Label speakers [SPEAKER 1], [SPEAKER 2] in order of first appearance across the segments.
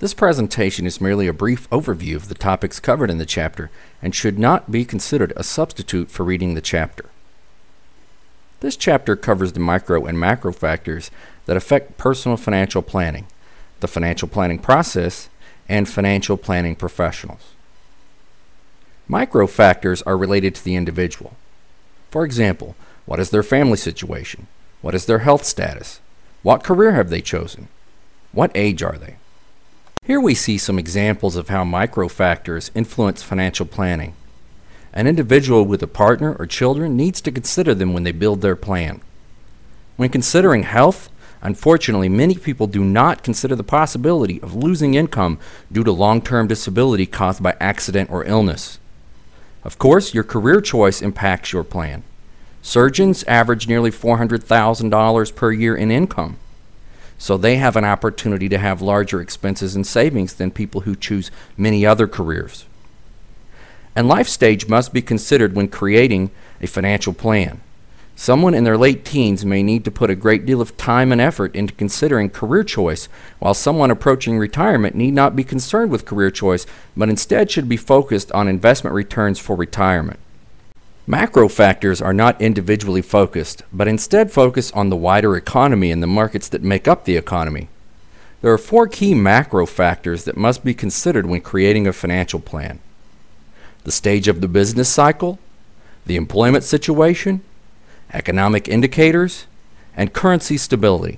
[SPEAKER 1] This presentation is merely a brief overview of the topics covered in the chapter and should not be considered a substitute for reading the chapter. This chapter covers the micro and macro factors that affect personal financial planning, the financial planning process, and financial planning professionals. Micro factors are related to the individual. For example, what is their family situation? What is their health status? What career have they chosen? What age are they? Here we see some examples of how micro factors influence financial planning. An individual with a partner or children needs to consider them when they build their plan. When considering health, unfortunately, many people do not consider the possibility of losing income due to long-term disability caused by accident or illness. Of course, your career choice impacts your plan. Surgeons average nearly $400,000 per year in income, so they have an opportunity to have larger expenses and savings than people who choose many other careers. And life stage must be considered when creating a financial plan. Someone in their late teens may need to put a great deal of time and effort into considering career choice, while someone approaching retirement need not be concerned with career choice, but instead should be focused on investment returns for retirement. Macro factors are not individually focused, but instead focus on the wider economy and the markets that make up the economy. There are 4 key macro factors that must be considered when creating a financial plan: the stage of the business cycle, the employment situation, economic indicators, and currency stability.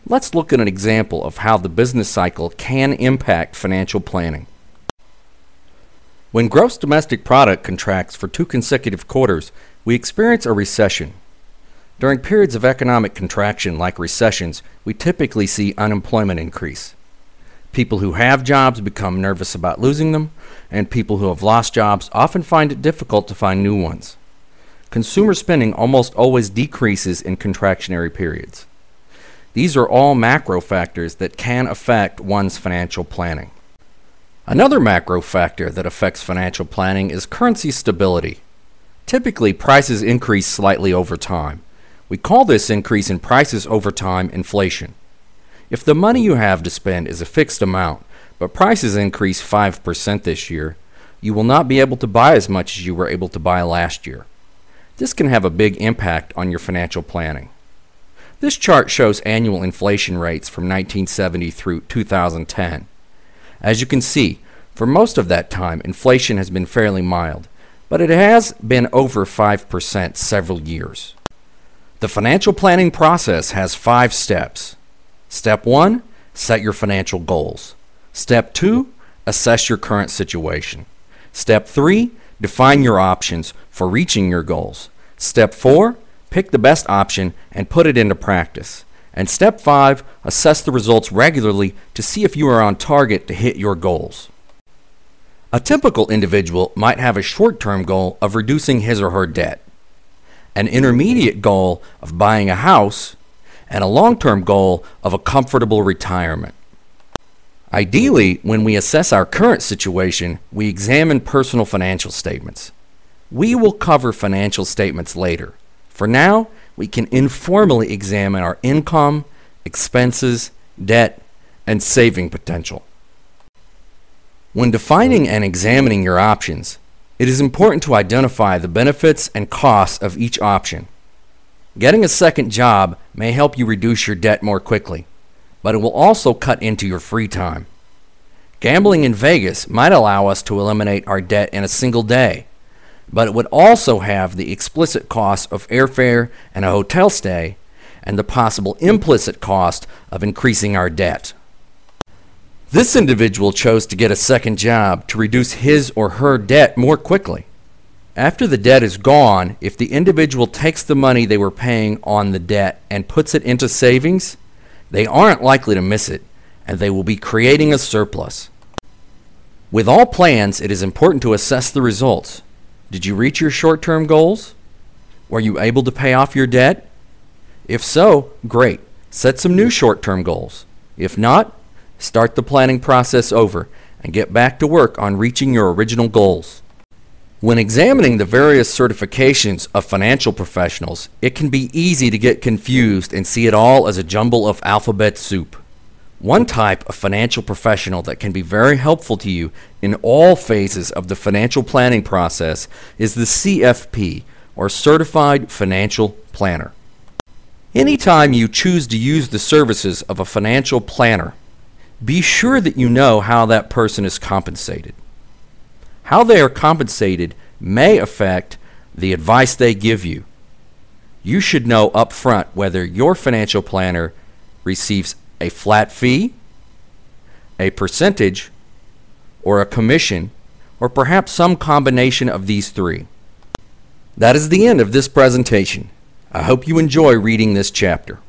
[SPEAKER 1] Let's look at an example of how the business cycle can impact financial planning. When gross domestic product contracts for 2 consecutive quarters, we experience a recession. During periods of economic contraction like recessions, we typically see unemployment increase. People who have jobs become nervous about losing them, and people who have lost jobs often find it difficult to find new ones. Consumer spending almost always decreases in contractionary periods. These are all macro factors that can affect one's financial planning. Another macro factor that affects financial planning is currency stability. Typically, prices increase slightly over time. We call this increase in prices over time inflation. If the money you have to spend is a fixed amount, but prices increase 5% this year, you will not be able to buy as much as you were able to buy last year. This can have a big impact on your financial planning. This chart shows annual inflation rates from 1970 through 2010. As you can see, for most of that time, inflation has been fairly mild, but it has been over 5% several years. The financial planning process has 5 steps. Step 1, set your financial goals. Step 2, assess your current situation. Step 3, define your options for reaching your goals. Step 4, pick the best option and put it into practice. And step 5, assess the results regularly to see if you are on target to hit your goals. A typical individual might have a short-term goal of reducing his or her debt, an intermediate goal of buying a house, and a long-term goal of a comfortable retirement. Ideally, when we assess our current situation, we examine personal financial statements. We will cover financial statements later. For now, we can informally examine our income, expenses, debt, and saving potential. When defining and examining your options, it is important to identify the benefits and costs of each option. Getting a second job may help you reduce your debt more quickly, but it will also cut into your free time. Gambling in Vegas might allow us to eliminate our debt in a single day, but it would also have the explicit cost of airfare and a hotel stay, and the possible implicit cost of increasing our debt. This individual chose to get a second job to reduce his or her debt more quickly. After the debt is gone, if the individual takes the money they were paying on the debt and puts it into savings, they aren't likely to miss it, and they will be creating a surplus. With all plans, it is important to assess the results. Did you reach your short-term goals? Were you able to pay off your debt? If so, great. Set some new short-term goals. If not, start the planning process over and get back to work on reaching your original goals. When examining the various certifications of financial professionals, it can be easy to get confused and see it all as a jumble of alphabet soup. One type of financial professional that can be very helpful to you in all phases of the financial planning process is the CFP, or Certified Financial Planner. Anytime you choose to use the services of a financial planner, be sure that you know how that person is compensated. How they are compensated may affect the advice they give you. You should know up front whether your financial planner receives a flat fee, a percentage, or a commission, or perhaps some combination of these three. That is the end of this presentation. I hope you enjoy reading this chapter.